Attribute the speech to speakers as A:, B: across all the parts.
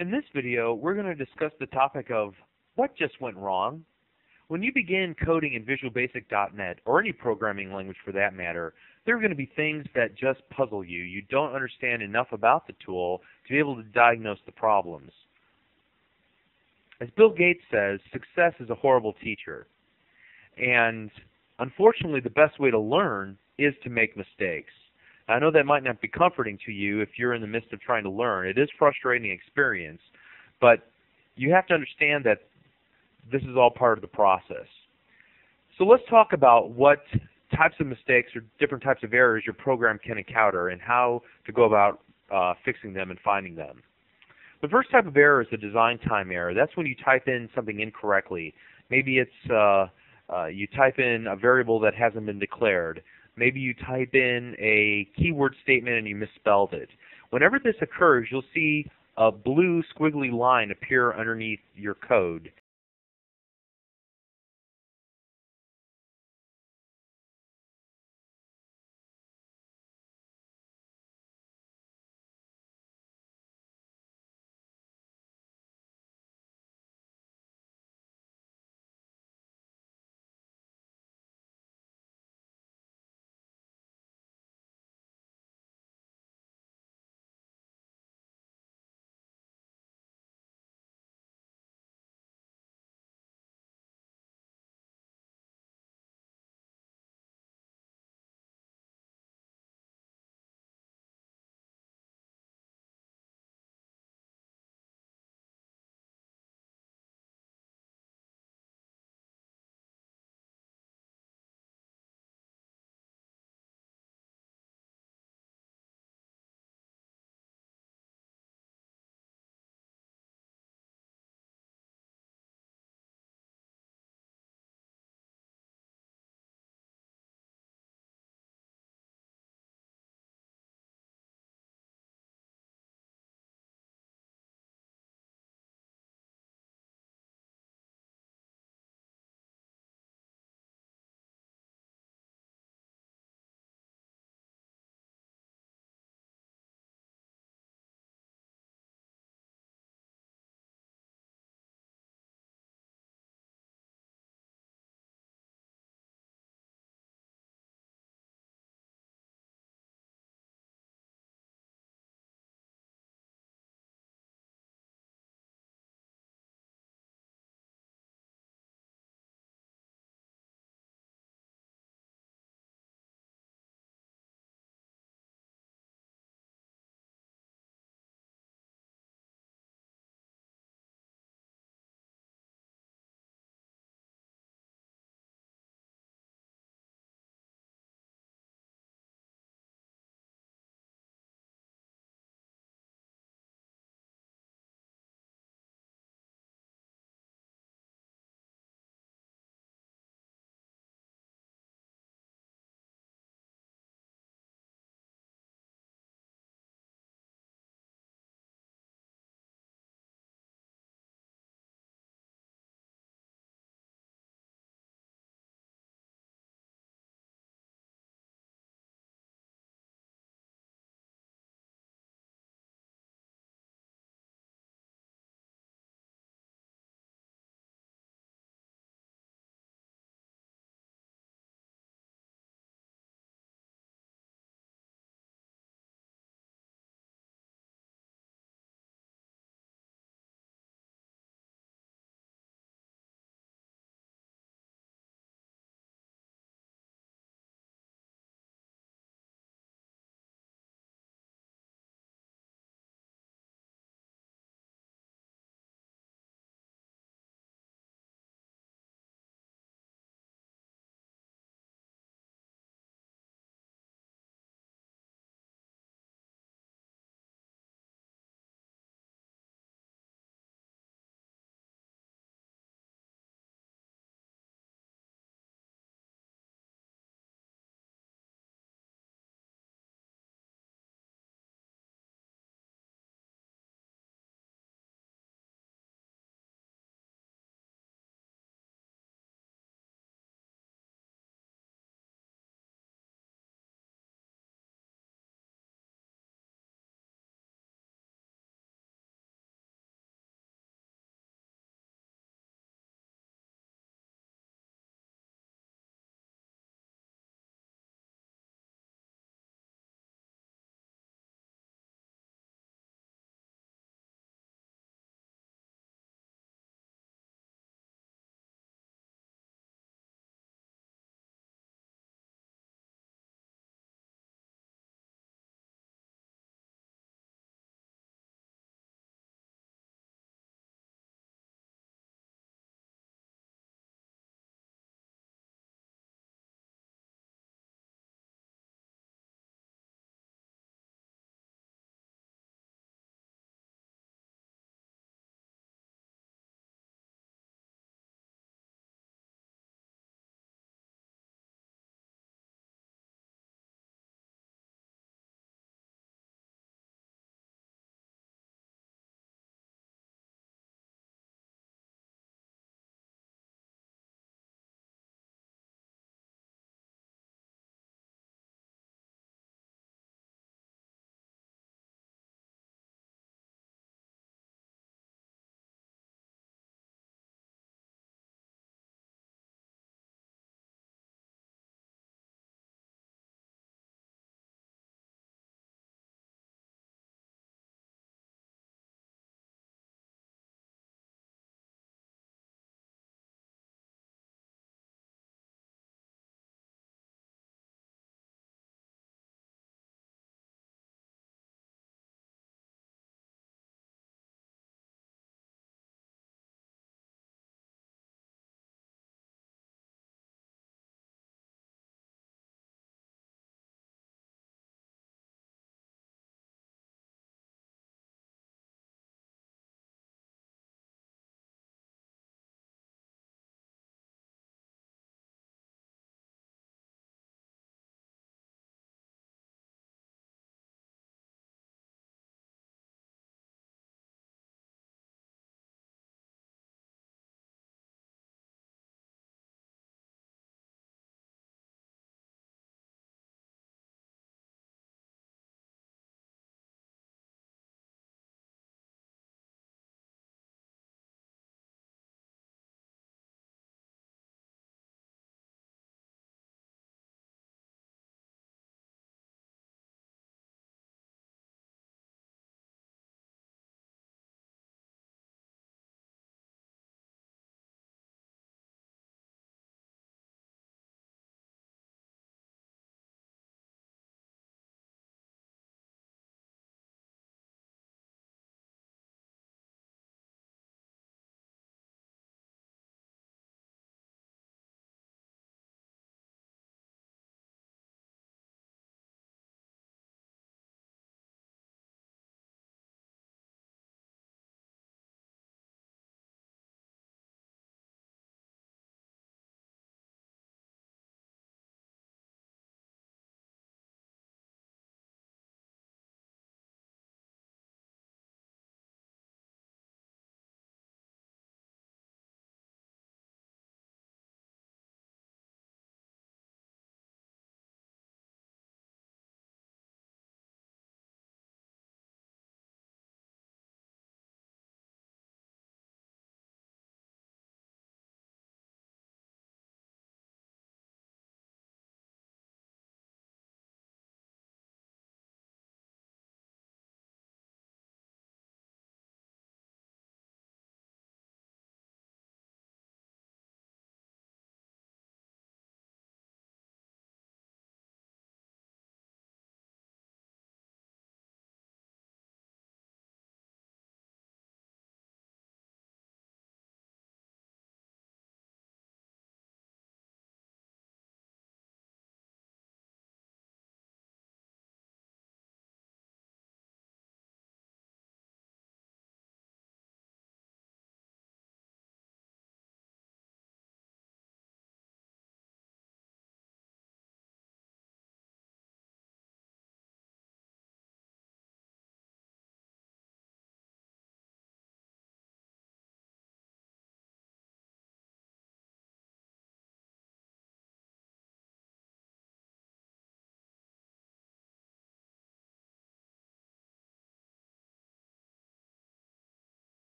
A: In this video, we're going to discuss the topic of what just went wrong. When you begin coding in Visual Basic.net, or any programming language for that matter, there are going to be things that just puzzle you. You don't understand enough about the tool to be able to diagnose the problems. As Bill Gates says, success is a horrible teacher. And unfortunately, the best way to learn is to make mistakes. I know that might not be comforting to you if you're in the midst of trying to learn. It is a frustrating experience, but you have to understand that this is all part of the process. So let's talk about what types of mistakes or different types of errors your program can encounter and how to go about fixing them and finding them. The first type of error is the design time error. That's when you type in something incorrectly. Maybe it's you type in a variable that hasn't been declared. Maybe you type in a keyword statement and you misspelled it. Whenever this occurs, you'll see a blue squiggly line appear underneath your code.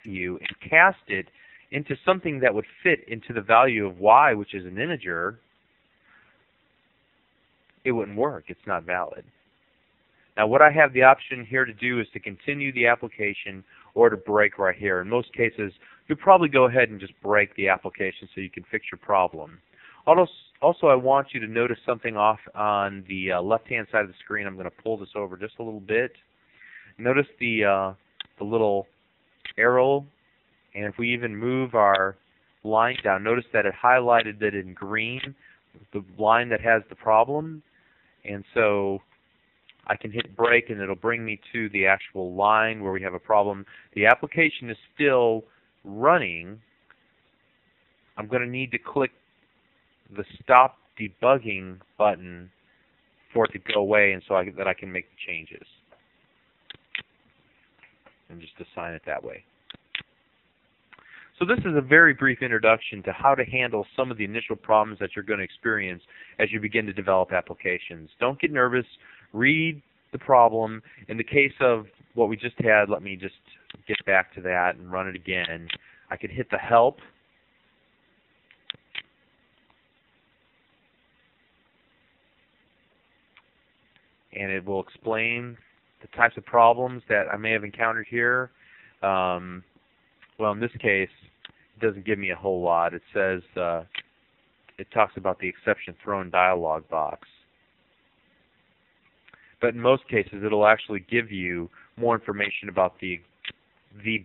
A: you and cast it into something that would fit into the value of y, which is an integer, it wouldn't work. It's not valid. Now what I have the option here to do is to continue the application or to break right here. In most cases, you'll probably go ahead and just break the application so you can fix your problem. Also, I want you to notice something off on the left-hand side of the screen. I'm going to pull this over just a little bit. Notice the little arrow, and if we even move our line down, notice that it highlighted it in green, the line that has the problem. And so I can hit break and it'll bring me to the actual line where we have a problem. The application is still running. I'm going to need to click the stop debugging button for it to go away and so that I can make the changes. And just assign it that way. So this is a very brief introduction to how to handle some of the initial problems that you're going to experience as you begin to develop applications. Don't get nervous. Read the problem. In the case of what we just had, let me just get back to that and run it again. I could hit the help. And it will explain the types of problems that I may have encountered here. Well, in this case, it doesn't give me a whole lot. It says, it talks about the exception thrown dialog box. But in most cases, it'll actually give you more information about the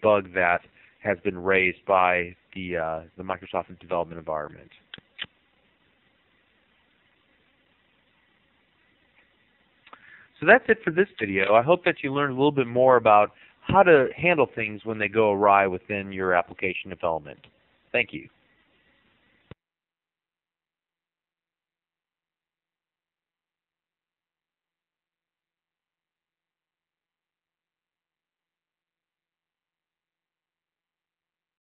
A: bug that has been raised by the Microsoft development environment. So that's it for this video. I hope that you learned a little bit more about how to handle things when they go awry within your application development. Thank you.